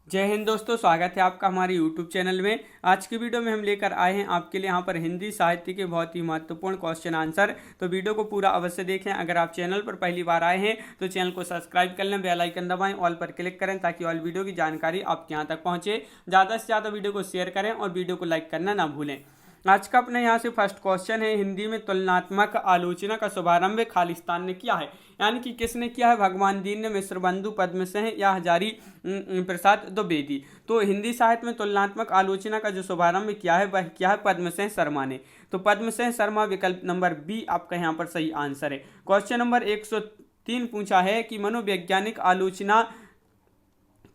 जय हिंद दोस्तों, स्वागत है आपका हमारे YouTube चैनल में। आज की वीडियो में हम लेकर आए हैं आपके लिए यहाँ पर हिंदी साहित्य के बहुत ही महत्वपूर्ण क्वेश्चन आंसर। तो वीडियो को पूरा अवश्य देखें। अगर आप चैनल पर पहली बार आए हैं तो चैनल को सब्सक्राइब कर लें, बेल आइकन दबाएं, ऑल पर क्लिक करें ताकि ऑल वीडियो की जानकारी आपके यहाँ तक पहुँचे। ज़्यादा से ज़्यादा वीडियो को शेयर करें और वीडियो को लाइक करना ना भूलें। आज का अपने यहाँ से फर्स्ट क्वेश्चन है, हिंदी में तुलनात्मक आलोचना का शुभारंभ खालिस्तान ने किया है। यानी कि किसने किया है? भगवान दीन ने, मिश्र बंधु पद्मसेन या हजारी प्रसाद द्विवेदी। तो हिंदी साहित्य में तुलनात्मक आलोचना का जो शुभारंभ किया है वह किया है पद्मसेन शर्मा ने। तो पद्मसेन शर्मा विकल्प नंबर बी आपका यहाँ पर सही आंसर है। क्वेश्चन नंबर 103 पूछा है कि मनोवैज्ञानिक आलोचना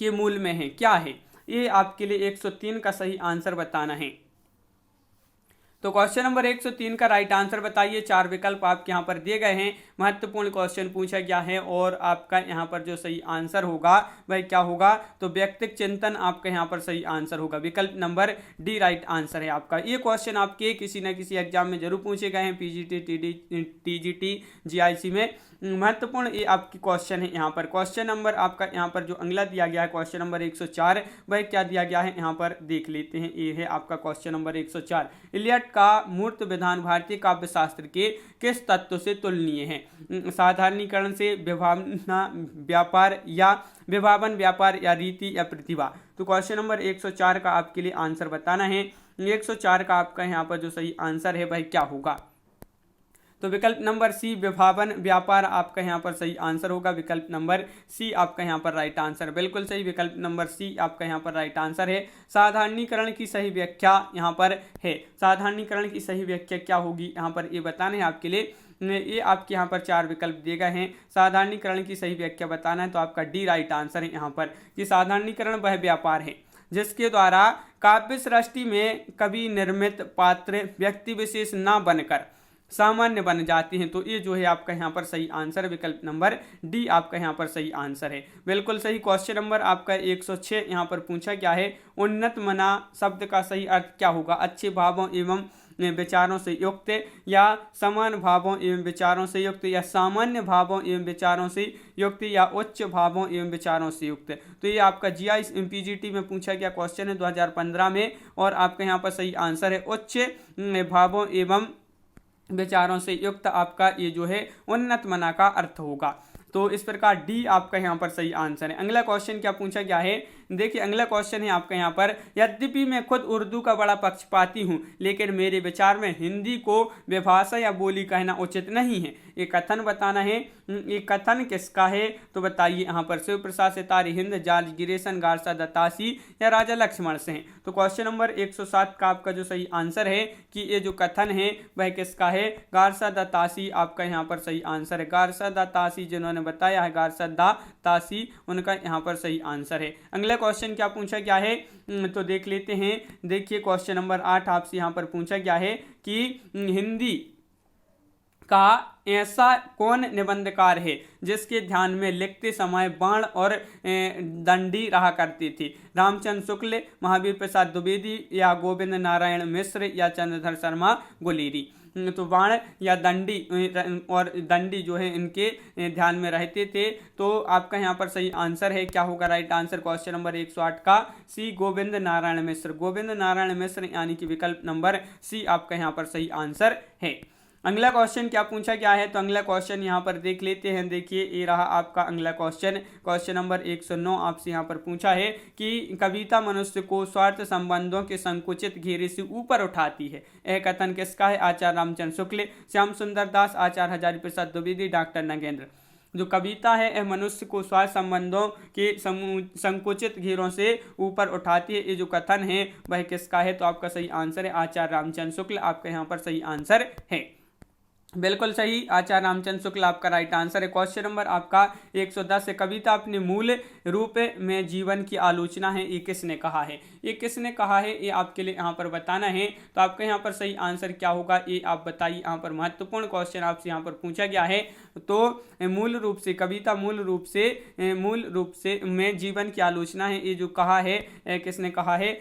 के मूल में है क्या है? ये आपके लिए 103 का सही आंसर बताना है। तो क्वेश्चन नंबर 103 का राइट आंसर बताइए। 4 विकल्प आपके यहाँ पर दिए गए हैं। महत्वपूर्ण क्वेश्चन पूछा गया है और आपका यहाँ पर जो सही आंसर होगा वह क्या होगा? तो व्यक्तिक चिंतन आपका यहाँ पर सही आंसर होगा। विकल्प नंबर डी राइट आंसर है आपका। ये क्वेश्चन आपके किसी न किसी एग्जाम में जरूर पूछे गए हैं, पीजीटी, टीजीटी, जीआईसी में। महत्वपूर्ण ये आपकी क्वेश्चन है यहाँ पर। क्वेश्चन नंबर आपका यहाँ पर जो अगला दिया गया है क्वेश्चन नंबर 104, वह क्या दिया गया है यहाँ पर देख लेते हैं। ये है आपका क्वेश्चन नंबर 104। इलियट का मूर्त विधान भारतीय काव्य शास्त्र के किस तत्व से तुलनीय है? साधारणीकरण से, विभावन व्यापार या रीति या प्रतिभा। तो क्वेश्चन नंबर 104 का आपके लिए आंसर बताना है। 104 का आपका यहाँ पर जो सही आंसर है वह क्या होगा? तो विकल्प नंबर सी विभावन व्यापार आपका यहाँ पर सही आंसर होगा। विकल्प नंबर सी आपका यहाँ पर राइट आंसर, बिल्कुल सही। विकल्प नंबर सी आपका यहाँ पर राइट आंसर है। साधारणीकरण की सही व्याख्या यहाँ पर है। साधारणीकरण की सही व्याख्या क्या होगी यहाँ पर ये बताना है आपके लिए। ये आपके यहाँ पर 4 विकल्प दिए गए हैं। साधारणीकरण की सही व्याख्या बताना है तो आपका डी राइट आंसर है यहाँ पर कि साधारणीकरण वह व्यापार है जिसके द्वारा काव्य सृष्टि में कवि निर्मित पात्र व्यक्ति विशेष न बनकर सामान्य बन जाती हैं। तो ये जो है आपका यहाँ पर सही आंसर, विकल्प नंबर डी आपका यहाँ पर सही आंसर है, बिल्कुल सही। क्वेश्चन नंबर आपका 106 यहाँ पर पूछा गया है, उन्नत मना शब्द का सही अर्थ क्या होगा? अच्छे भावों एवं विचारों से युक्त, या समान भावों एवं विचारों से युक्त, या सामान्य भावों एवं विचारों से युक्त, या उच्च भावों एवं विचारों से युक्त। तो ये आपका जीआई पीजीटी में पूछा गया क्वेश्चन है 2015 में और आपका यहाँ पर सही आंसर है उच्च भावों एवं विचारों से युक्त। आपका ये जो है उन्नत मना का अर्थ होगा। तो इस प्रकार डी आपका यहाँ पर सही आंसर है। अगला क्वेश्चन क्या पूछा गया है? देखिए अगला क्वेश्चन है आपका यहाँ पर, यद्यपि मैं खुद उर्दू का बड़ा पक्षपाती हूँ लेकिन मेरे विचार में हिंदी को विभाषा या बोली कहना उचित नहीं है। ये कथन बताना है। ये कथन किसका है? तो बताइए यहाँ पर। शिव प्रसाद सितारी हिंद, जॉर्ज गिरेसन, गारसा दत्तासी या राजा लक्ष्मण सिंह। तो क्वेश्चन नंबर 107 का आपका जो सही आंसर है कि ये जो कथन है वह किसका है? गारसा दत्तासी आपका यहाँ पर सही आंसर है। गारसा दत्तासी जिन्होंने बताया है, गारसा दत्तासी, उनका यहाँ पर सही आंसर है। अगला क्वेश्चन क्या पूछा गया है तो देख लेते हैं। देखिए क्वेश्चन नंबर 8 आपसे यहाँ पर पूछा गया है कि हिंदी का ऐसा कौन निबंधकार है जिसके ध्यान में लिखते समय बाण और दंडी रहा करते थे? रामचंद्र शुक्ल, महावीर प्रसाद द्विवेदी या गोविंद नारायण मिश्र या चंद्रधर शर्मा गुलेरी। तो बाण या दंडी और दंडी जो है इनके ध्यान में रहते थे। तो आपका यहाँ पर सही आंसर है क्या होगा? राइट आंसर क्वेश्चन नंबर 108 का सी गोविंद नारायण मिश्र। गोविंद नारायण मिश्र यानी कि विकल्प नंबर सी आपका यहाँ पर सही आंसर है। अगला क्वेश्चन क्या पूछा गया है? तो अगला क्वेश्चन यहाँ पर देख लेते हैं। देखिए ये रहा आपका अगला क्वेश्चन। क्वेश्चन नंबर 109 आपसे यहाँ पर पूछा है कि कविता मनुष्य को स्वार्थ संबंधों के संकुचित घेरे से ऊपर उठाती है। यह कथन किसका है? आचार्य रामचंद्र शुक्ल, श्याम सुंदर दास, आचार्य हजारी प्रसाद द्विवेदी, डॉक्टर नगेंद्र। जो कविता है यह मनुष्य को स्वार्थ संबंधों के संकुचित घेरों से ऊपर उठाती है। ये जो कथन है वह किसका है? तो आपका सही आंसर है आचार्य रामचंद्र शुक्ल, आपका यहाँ पर सही आंसर है, बिल्कुल सही। आचार्य रामचंद्र शुक्ल आपका राइट आंसर है। क्वेश्चन नंबर आपका 110 है, कविता अपने मूल रूप में जीवन की आलोचना है, ये किसने कहा है? ये किसने कहा है ये आपके लिए यहाँ पर बताना है। तो आपका यहाँ पर सही आंसर क्या होगा ये आप बताइए। यहाँ पर महत्वपूर्ण क्वेश्चन आपसे यहाँ पर पूछा गया है। तो मूल रूप से कविता मूल रूप से में जीवन की आलोचना है, ये जो कहा है किसने कहा है?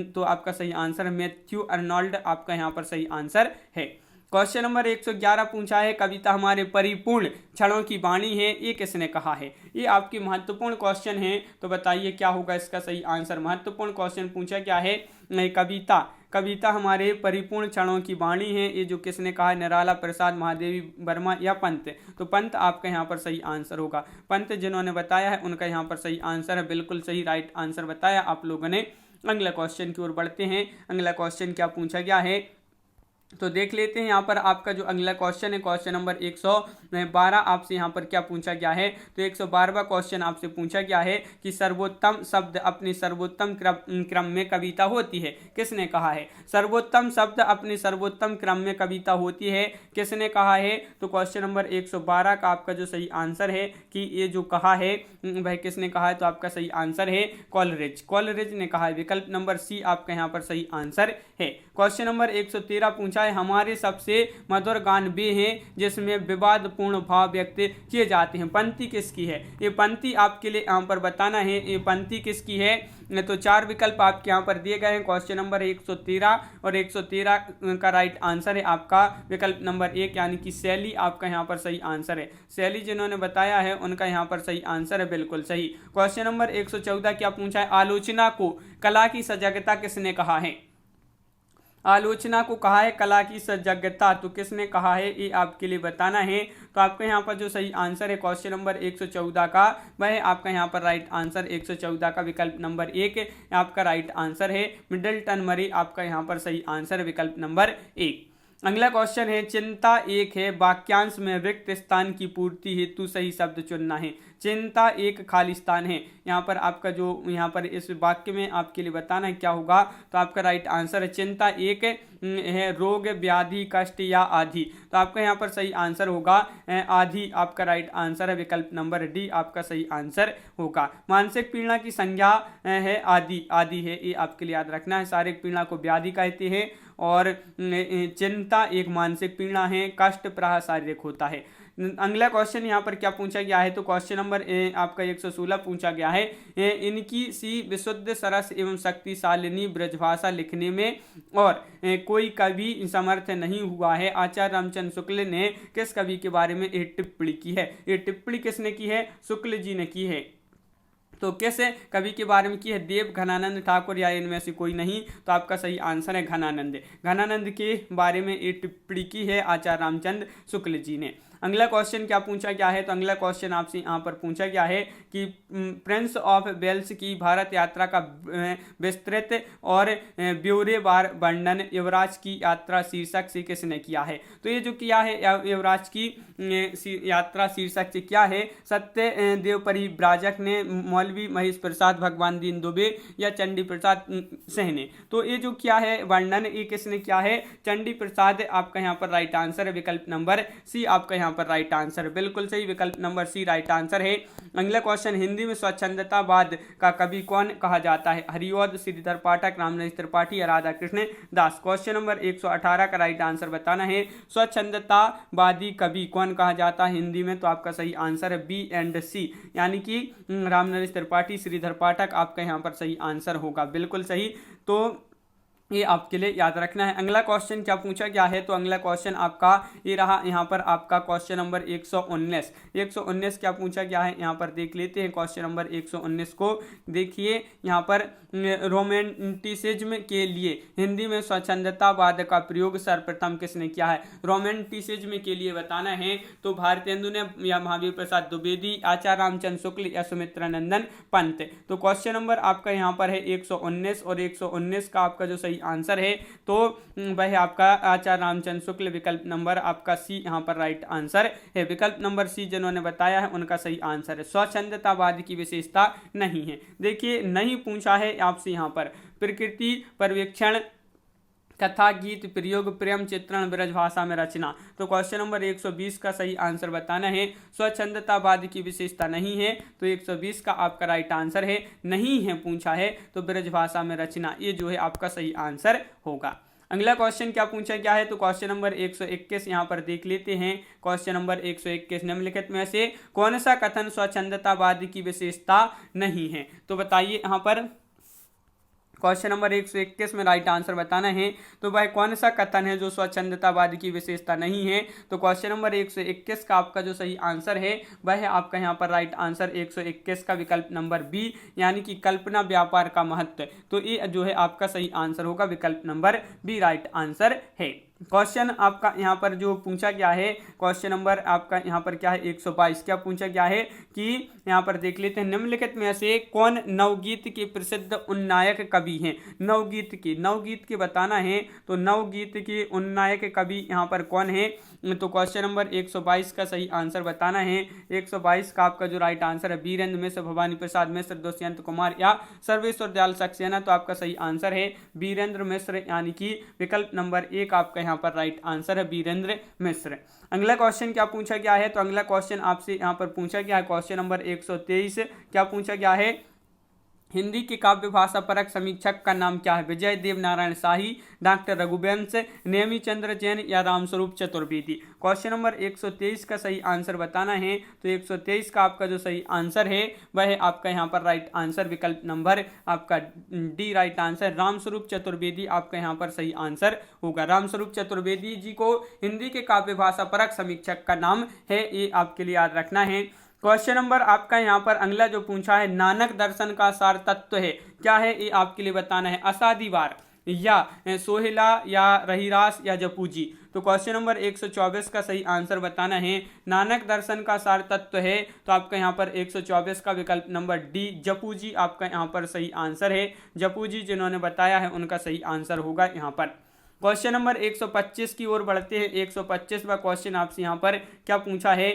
तो आपका सही आंसर मैथ्यू अर्नोल्ड आपका यहाँ पर सही आंसर है। क्वेश्चन नंबर 111 पूछा है, कविता हमारे परिपूर्ण क्षणों की वाणी है, ये किसने कहा है? ये आपकी महत्वपूर्ण क्वेश्चन है, तो बताइए क्या होगा इसका सही आंसर। महत्वपूर्ण क्वेश्चन पूछा क्या है, कविता हमारे परिपूर्ण क्षणों की वाणी है, ये जो किसने कहा है? निराला प्रसाद, महादेवी वर्मा या पंत? तो पंत आपका यहाँ पर सही आंसर होगा। पंत जिन्होंने बताया है उनका यहाँ पर सही आंसर है, बिल्कुल सही राइट आंसर बताया आप लोगों ने। अगला क्वेश्चन की ओर बढ़ते हैं। अगला क्वेश्चन क्या पूछा गया है तो देख लेते हैं। यहाँ पर आपका जो अगला क्वेश्चन है, क्वेश्चन नंबर 112 आपसे यहाँ पर क्या पूछा गया है, तो 112वां क्वेश्चन आपसे पूछा गया है कि सर्वोत्तम शब्द अपने सर्वोत्तम क्रम में कविता होती है, किसने कहा है? सर्वोत्तम शब्द अपने सर्वोत्तम क्रम में कविता होती है, किसने कहा है? तो क्वेश्चन नंबर 112 का आपका जो सही आंसर है कि ये जो कहा है भाई किसने कहा है, तो आपका सही आंसर है कॉलरिज ने कहा है। विकल्प नंबर सी आपका यहाँ पर सही आंसर है। क्वेश्चन नंबर 113 पूछा है, हमारे सबसे मधुर गान वे हैं जिसमें विवादपूर्ण भाव व्यक्त किए जाते हैं, पंक्ति किसकी है? ये पंक्ति आपके लिए यहाँ पर बताना है, ये पंक्ति किसकी है? तो 4 विकल्प आपके यहाँ पर दिए गए हैं। क्वेश्चन नंबर 113 और 113 का राइट आंसर है आपका विकल्प नंबर 1 यानी कि शैली आपका यहाँ पर सही आंसर है। शैली जिन्होंने बताया है उनका यहाँ पर सही आंसर है, बिल्कुल सही। क्वेश्चन नंबर 114 क्या पूछा है, आलोचना को कला की सजगता किसने कहा है? आलोचना को कहा है कला की सजगता, तो किसने कहा है ये आपके लिए बताना है। तो आपका यहाँ पर जो सही आंसर है क्वेश्चन नंबर 114 का, वह आपका यहाँ पर राइट आंसर 114 का विकल्प नंबर 1 आपका राइट आंसर है। मिडलटन मरी आपका यहाँ पर सही आंसर विकल्प नंबर 1। अगला क्वेश्चन है, चिंता एक है, वाक्यांश में रिक्त स्थान की पूर्ति हेतु सही शब्द चुनना है। चिंता एक खाली स्थान है, यहाँ पर आपका जो यहाँ पर इस वाक्य में आपके लिए बताना है क्या होगा, तो आपका राइट आंसर है चिंता एक है, रोग व्याधि कष्ट या आदि, तो आपका यहाँ पर सही आंसर होगा आदि आपका राइट आंसर है, विकल्प नंबर डी आपका सही आंसर होगा। मानसिक पीड़ा की संज्ञा है आदि है, ये आपके लिए याद रखना है। शारीरिक पीड़ा को व्याधि कहते हैं और चिंता एक मानसिक पीड़ा है, कष्ट प्रायः शारीरिक होता है। अगला क्वेश्चन यहाँ पर क्या पूछा गया है, तो क्वेश्चन नंबर आपका 116 पूछा गया है, इनकी सी विशुद्ध सरस एवं शक्तिशालिनी ब्रजभाषा लिखने में और कोई कवि समर्थ नहीं हुआ है। आचार्य रामचंद्र शुक्ल ने किस कवि के बारे में एक टिप्पणी की है? ये टिप्पणी किसने की है? शुक्ल जी ने की है। तो किस कवि के बारे में की है? देव घनानंद ठाकुर या इनमें से कोई नहीं, तो आपका सही आंसर है घनानंद के बारे में ये टिप्पणी की है आचार्य रामचंद्र शुक्ल जी ने। अगला क्वेश्चन क्या पूछा गया है, तो अगला क्वेश्चन आपसे यहाँ पर पूछा गया है कि प्रिंस ऑफ वेल्स की भारत यात्रा का विस्तृत और ब्यौरेवार वर्णन युवराज की यात्रा शीर्षक से किसने किया है? तो ये जो किया है युवराज की यात्रा शीर्षक से क्या है? सत्यदेव परिव्राजक ने, मौलवी महेश प्रसाद, भगवान दीन दुबे या चंडी प्रसाद सिंह ने। तो ये जो किया है वर्णन, ये किसने किया है? चंडी प्रसाद आपका यहाँ पर राइट आंसर है, विकल्प नंबर सी आपका यहाँ पर राइट आंसर, बिल्कुल सही, विकल्प नंबर सी राइट आंसर है। अगला क्वेश्चन, हिंदी में स्वच्छंदतावाद का कवि कौन कहा जाता है? हरिऔध, श्रीधर पाठक, रामनरेश त्रिपाठी या राधा कृष्ण दास। क्वेश्चन नंबर 118 का राइट आंसर बताना है, स्वच्छंदतावादी कवि कौन कहा जाता है हिंदी में? तो आपका सही आंसर है बी एंड सी, यानी कि रामनरेश त्रिपाठी, श्रीधर पाठक आपका यहाँ पर सही आंसर होगा, बिल्कुल सही। तो ये आपके लिए याद रखना है। अगला क्वेश्चन क्या पूछा गया है, तो अगला क्वेश्चन आपका ये रहा यहाँ पर आपका क्वेश्चन नंबर 119 क्या पूछा गया है, यहाँ पर देख लेते हैं। क्वेश्चन नंबर 119 को देखिए, यहाँ पर रोमांटिसिज्म के लिए हिंदी में स्वच्छंदतावाद का प्रयोग सर्वप्रथम किसने किया है? रोमांटिसिज्म के लिए बताना है, तो भारतेंदु ने या महावीर प्रसाद द्विवेदी, आचार्य रामचंद्र शुक्ल या सुमित्रानंदन पंत। तो क्वेश्चन नंबर आपका यहाँ पर है 119 और 119 का आपका जो सही आंसर है तो वह आपका आचार्य रामचंद्र शुक्ल, विकल्प नंबर आपका सी यहाँ पर राइट आंसर है। विकल्प नंबर सी जिन्होंने बताया है उनका सही आंसर है। स्वच्छंदतावाद की विशेषता नहीं है, देखिए नहीं पूछा है आपसे यहाँ पर। प्रकृति पर्यवेक्षण, कथा, गीत, प्रयोग, प्रेम चित्रण, ब्रजभाषा में रचना। तो क्वेश्चन नंबर 120 का सही आंसर बताना है। स्वच्छंदतावाद की विशेषता नहीं है, तो 120 का आपका राइट आंसर है। नहीं है पूछा है, तो ब्रजभाषा में रचना, ये जो है आपका सही आंसर होगा। अगला क्वेश्चन क्या पूछा गया है, तो क्वेश्चन नंबर 121 यहाँ पर देख लेते हैं। क्वेश्चन नंबर 121, निम्नलिखित में से कौन सा कथन स्वच्छंदतावाद की विशेषता नहीं है? तो बताइए यहाँ पर क्वेश्चन नंबर 121 में राइट आंसर बताना है। तो वह कौन सा कथन है जो स्वच्छंदतावाद की विशेषता नहीं है? तो क्वेश्चन नंबर 121 का आपका जो सही आंसर है वह है आपका यहाँ पर राइट आंसर 121 का विकल्प नंबर बी, यानी कि कल्पना व्यापार का महत्व। तो ये जो है आपका सही आंसर होगा, विकल्प नंबर बी राइट आंसर है। क्वेश्चन आपका यहाँ पर जो पूछा गया है, क्वेश्चन नंबर आपका यहाँ पर क्या है 122, क्या पूछा गया है कि यहाँ पर देख लेते हैं, निम्नलिखित में से कौन नवगीत के प्रसिद्ध उन्नायक कवि हैं? नवगीत के बताना है। तो नवगीत के उन्नायक कवि यहाँ पर कौन है? तो क्वेश्चन नंबर 122 का सही आंसर बताना है। 122 का आपका जो राइट आंसर है बीरेंद्र मिश्र, भवानी प्रसाद मिश्र, दुष्यंत कुमार या सर्वेश्वर दयाल सक्सेना। तो आपका सही आंसर है बीरेंद्र मिश्र, यानी कि विकल्प नंबर 1 आपका यहाँ पर राइट आंसर है बीरेंद्र मिश्र। अगला क्वेश्चन क्या पूछा गया है? तो अगला क्वेश्चन आपसे यहाँ पर पूछा गया है, क्वेश्चन नंबर 123 क्या पूछा गया है? हिंदी की काव्य भाषा परक समीक्षक का नाम क्या है? विजय देव नारायण शाही, डॉक्टर रघुवंश, नेमी चंद्र जैन या रामस्वरूप चतुर्वेदी। क्वेश्चन नंबर 123 का सही आंसर बताना है। तो 123 का आपका जो सही आंसर है वह है आपका यहाँ पर राइट आंसर विकल्प नंबर आपका D right answer, Ramswaroop Chaturvedi आपका यहाँ पर सही आंसर होगा। रामस्वरूप चतुर्वेदी जी को हिंदी के काव्य भाषा परक समीक्षक का नाम है, ये आपके लिए याद रखना है। क्वेश्चन नंबर आपका यहाँ पर अगला जो पूछा है, नानक दर्शन का सार तत्व है, क्या है? ये आपके लिए बताना है, असादीवार या सोहेला या रहीरास या जपूजी। तो क्वेश्चन नंबर 124 का सही आंसर बताना है। नानक दर्शन का सार तत्व है, तो आपका यहाँ पर 124 का विकल्प नंबर डी जपूजी आपका यहाँ पर सही आंसर है। जपूजी जिन्होंने बताया है उनका सही आंसर होगा यहाँ पर। क्वेश्चन नंबर 125 की ओर बढ़ते हैं। 125वां क्वेश्चन आपसे यहाँ पर क्या पूछा है?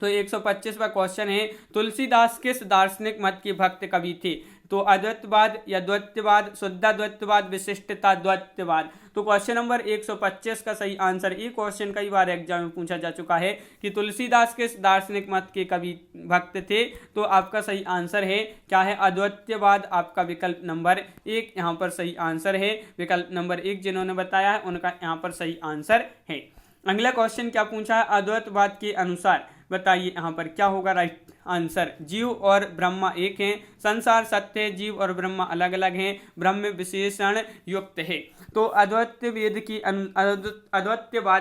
तो 125वां क्वेश्चन है, तुलसीदास किस दार्शनिक मत के भक्त कवि थे? तो अद्वैतवाद या द्वैतवाद, शुद्धाद्वैतवाद, विशिष्टता द्वैतवाद। तो क्वेश्चन नंबर 125 का सही आंसर, ये क्वेश्चन कई बार एग्जाम में पूछा जा चुका है कि तुलसीदास किस दार्शनिक मत के कवि भक्त थे? तो आपका सही आंसर है क्या है? अद्वैतवाद आपका विकल्प नंबर 1 यहाँ पर सही आंसर है। विकल्प नंबर 1 जिन्होंने बताया है उनका यहाँ पर सही आंसर है। अगला क्वेश्चन क्या पूछा है? अद्वैतवाद के अनुसार बताइए यहाँ पर क्या होगा राइट आंसर? जीव और ब्रह्मा एक हैं, संसार सत्य है, जीव और ब्रह्मा अलग अलग हैं, ब्रह्म विशेषण युक्त है। तो अद्वैतवाद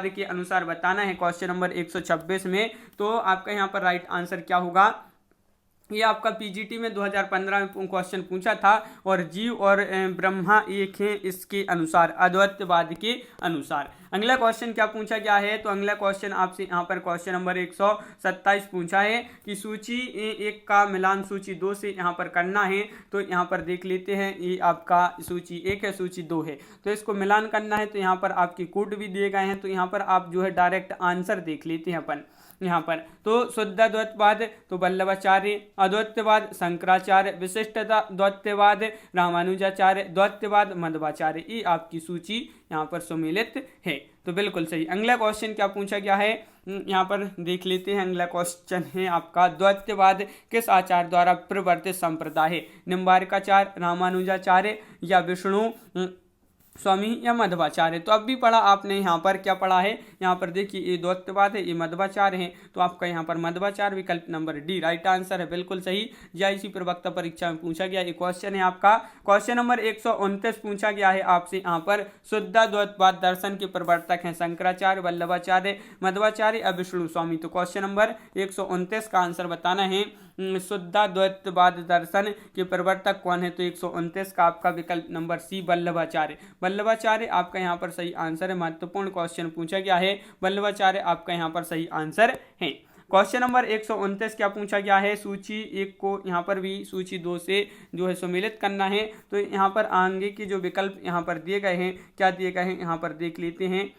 के अनुसार बताना है क्वेश्चन नंबर 126 में। तो आपका यहाँ पर राइट आंसर क्या होगा? ये आपका पीजीटी में 2015 में क्वेश्चन पूछा था, और जीव और ब्रह्मा एक हैं इसके अनुसार, अद्वैतवाद के अनुसार। अगला क्वेश्चन क्या पूछा गया है? तो अगला क्वेश्चन आपसे यहाँ पर क्वेश्चन नंबर 127 पूछा है कि सूची 1 का मिलान सूची 2 से यहाँ पर करना है। तो यहाँ पर देख लेते हैं, ये आपका सूची 1 है, सूची 2 है, तो इसको मिलान करना है। तो यहाँ पर आपके कोड भी दिए गए हैं, तो यहाँ पर आप जो है डायरेक्ट आंसर देख लेते हैं अपन यहाँ पर। तो शुद्धाद्वैतवाद तो वल्लभाचार्य, अद्वैतवाद शंकराचार्य, विशिष्टता द्वैतवाद रामानुजाचार्य, द्वैतवाद मध्वाचार्य, ये आपकी सूची यहाँ पर सम्मिलित है। तो बिल्कुल सही। अगला क्वेश्चन क्या पूछा गया है यहाँ पर देख लेते हैं। अगला क्वेश्चन है आपका, द्वैतवाद किस आचार्य द्वारा प्रवर्तित संप्रदाय है? निम्बार्काचार्य, रामानुजाचार्य या विष्णु स्वामी या मध्वाचार्य। तो अब भी पढ़ा आपने, यहाँ पर क्या पढ़ा है? यहाँ पर देखिए ये द्वैतवाद है, ये मध्वाचार्य है, तो आपका यहाँ पर मध्वाचार्य विकल्प नंबर डी राइट आंसर है, बिल्कुल सही। जीआईसी प्रवक्ता परीक्षा में पूछा गया ये क्वेश्चन है आपका। क्वेश्चन नंबर 129 पूछा गया है आपसे यहाँ पर, शुद्धाद्वैतवाद दर्शन के प्रवर्तक हैं शंकराचार्य, वल्लभाचार्य, मध्वाचार्य या विष्णु स्वामी। तो क्वेश्चन नंबर 129 का आंसर बताना है, शुद्धाद्वैतवाद दर्शन के प्रवर्तक कौन है? तो 129 का आपका विकल्प नंबर सी वल्लभाचार्य। वल्लभाचार्य आपका यहाँ पर सही आंसर है। महत्वपूर्ण क्वेश्चन पूछा गया है, वल्लभाचार्य आपका यहाँ पर सही आंसर है। क्वेश्चन नंबर 129 क्या पूछा गया है? सूची 1 को यहाँ पर भी सूची 2 से जो है सम्मिलित करना है। तो यहाँ पर आगे के जो विकल्प यहाँ पर दिए गए हैं, क्या दिए गए हैं यहाँ पर देख लेते हैं।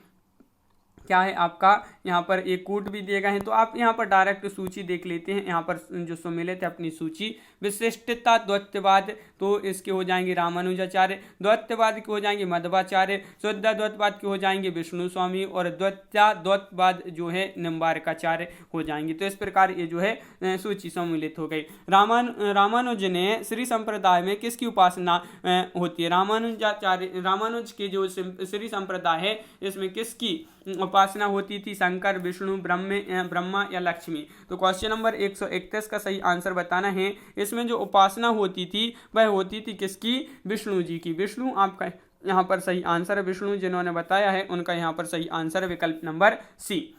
क्या है आपका यहाँ पर एक कोड भी दिए गए हैं, तो आप यहाँ पर डायरेक्ट सूची देख लेते हैं। यहाँ पर जो सम्मिलित है अपनी सूची, विशिष्टता द्वैतवाद तो इसके हो जाएंगे रामानुजाचार्य, द्वैतवाद के हो जाएंगे मध्वाचार्य, शुद्धाद्वैतवाद के हो जाएंगे विष्णु स्वामी, और द्वैतवाद जो है निम्बार्काचार्य हो जाएंगे। तो इस प्रकार ये जो है सूची सम्मिलित हो गई। रामानुज ने श्री संप्रदाय में किसकी उपासना होती है? रामानुज के जो श्री संप्रदाय है इसमें किसकी उपासना होती थी, शंकर, विष्णु, ब्रह्मा या लक्ष्मी। तो क्वेश्चन नंबर 131 का सही आंसर बताना है। इसमें जो उपासना होती थी वह होती थी किसकी? विष्णु जी की। विष्णु आपका यहाँ पर सही आंसर है। विष्णु जिन्होंने बताया है उनका यहाँ पर सही आंसर है विकल्प नंबर सी।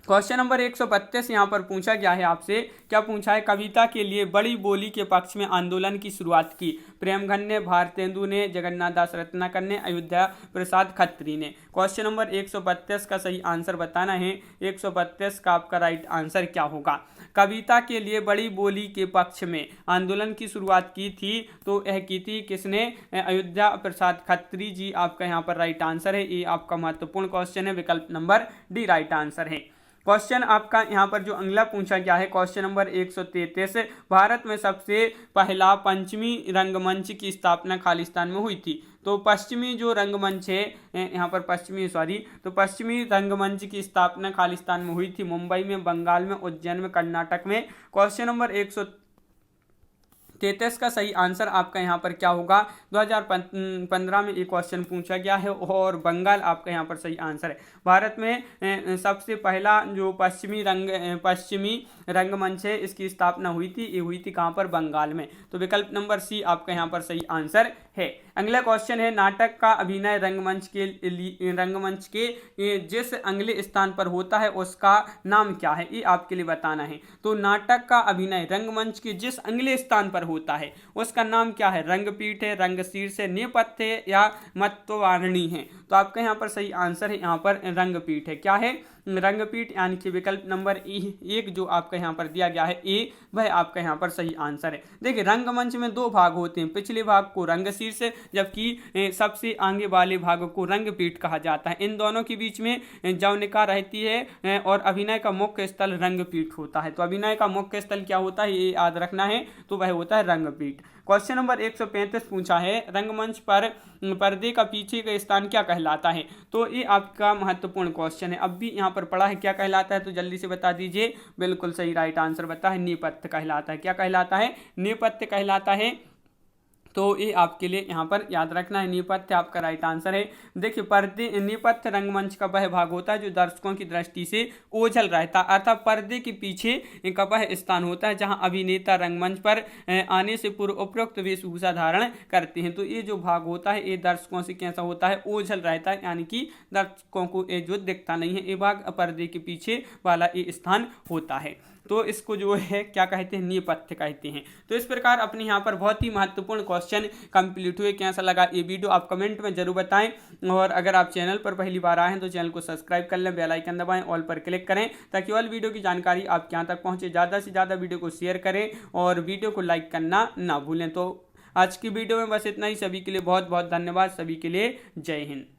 क्वेश्चन नंबर 132 यहाँ पर पूछा गया है आपसे, क्या पूछा है? कविता के लिए बड़ी बोली के पक्ष में आंदोलन की शुरुआत की। प्रेमघन ने, भारतेंदु ने, जगन्नाथ दास रत्नाकर ने, अयोध्या प्रसाद खत्री ने। क्वेश्चन नंबर 132 का सही आंसर बताना है। 132 का आपका राइट आंसर क्या होगा? कविता के लिए बड़ी बोली के पक्ष में आंदोलन की शुरुआत की थी, तो यह की थी किसने? अयोध्या प्रसाद खत्री जी आपका यहाँ पर राइट आंसर है। ये आपका महत्वपूर्ण क्वेश्चन है, विकल्प नंबर डी राइट आंसर है। क्वेश्चन आपका यहाँ पर जो अगला पूछा गया है क्वेश्चन नंबर 133, भारत में सबसे पहला पंचमी रंगमंच की स्थापना खालिस्तान में हुई थी। तो पश्चिमी जो रंगमंच है यहाँ पर तो पश्चिमी रंगमंच की स्थापना खालिस्तान में हुई थी, मुंबई में, बंगाल में, उज्जैन में, कर्नाटक में। क्वेश्चन नंबर 133 का सही आंसर आपका यहाँ पर क्या होगा? 2015 में एक क्वेश्चन पूछा गया है और बंगाल आपका यहाँ पर सही आंसर है। भारत में सबसे पहला जो पश्चिमी रंगमंच है इसकी स्थापना हुई थी, ये हुई थी कहाँ पर? बंगाल में। तो विकल्प नंबर सी आपका यहाँ पर सही आंसर है। अगला क्वेश्चन है, नाटक का अभिनय रंगमंच के जिस अगले स्थान पर होता है उसका नाम क्या है? ये आपके लिए बताना है। तो नाटक का अभिनय रंगमंच के जिस अगले स्थान पर होता है उसका नाम क्या है? रंगपीठ है, रंगशीर्ष है, नेपथ्य या मतवारणी है? तो आपका यहाँ पर सही आंसर है यहाँ पर रंगपीठ है। क्या है? रंगपीठ, यानी कि विकल्प नंबर एक जो आपका यहाँ पर दिया गया है ए, वह आपका यहाँ पर सही आंसर है। देखिए रंगमंच में दो भाग होते हैं, पिछले भाग को रंगशीर्ष जबकि सबसे आगे वाले भाग को रंगपीठ कहा जाता है। इन दोनों के बीच में जौनिका रहती है और अभिनय का मुख्य स्थल रंगपीठ होता है। तो अभिनय का मुख्य स्थल क्या होता है ये याद रखना है, तो वह होता है रंगपीठ। क्वेश्चन नंबर 135 पूछा है, रंगमंच पर पर्दे का पीछे का स्थान क्या कहलाता है? तो ये आपका महत्वपूर्ण क्वेश्चन है। अब भी यहाँ पर पढ़ा है क्या कहलाता है, तो जल्दी से बता दीजिए। बिल्कुल सही राइट आंसर बता है, नेपथ्य कहलाता है। क्या कहलाता है? नेपथ्य कहलाता है। तो ये आपके लिए यहाँ पर याद रखना है, नेपथ्य आपका राइट आंसर है। देखिए पर्दे नेपथ्य रंगमंच का वह भाग होता है जो दर्शकों की दृष्टि से ओझल रहता है, अर्थात पर्दे के पीछे का वह स्थान होता है जहाँ अभिनेता रंगमंच पर आने से पूर्व उपरोक्त वेशभूषा धारण करते हैं। तो ये जो भाग होता है ये दर्शकों से कैसा होता है? ओझल रहता है, यानी कि दर्शकों को ये जो दिखता नहीं है, ये भाग पर्दे के पीछे वाला ये स्थान होता है। तो इसको जो है क्या कहते हैं? नेपथ्य कहते हैं। तो इस प्रकार अपने यहाँ पर बहुत ही महत्वपूर्ण क्वेश्चन कंप्लीट हुए। कैसा लगा ये वीडियो आप कमेंट में जरूर बताएं, और अगर आप चैनल पर पहली बार आए हैं तो चैनल को सब्सक्राइब कर लें, बेल आइकन दबाएं, ऑल पर क्लिक करें ताकि ऑल वीडियो की जानकारी आपके यहाँ तक पहुँचे। ज़्यादा से ज़्यादा वीडियो को शेयर करें और वीडियो को लाइक करना ना भूलें। तो आज की वीडियो में बस इतना ही। सभी के लिए बहुत बहुत धन्यवाद। सभी के लिए जय हिंद।